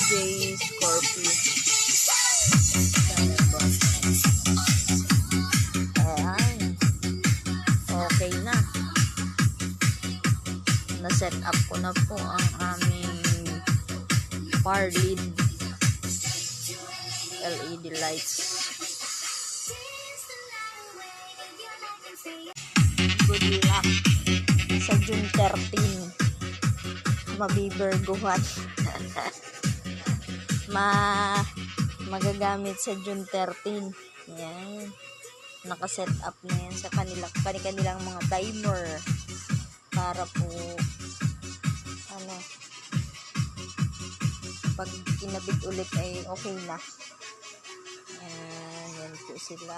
DJ Scorpio. Ayan. Okay na. Na-set up ko na po ang aming far lead LED lights. Good luck sa June 13. Mabiberguhan. Magagamit sa June 13. Yan. Nakaset up na yan sa kanilang mga timer para po pag kinabit ulit ay okay na. Yan po sila.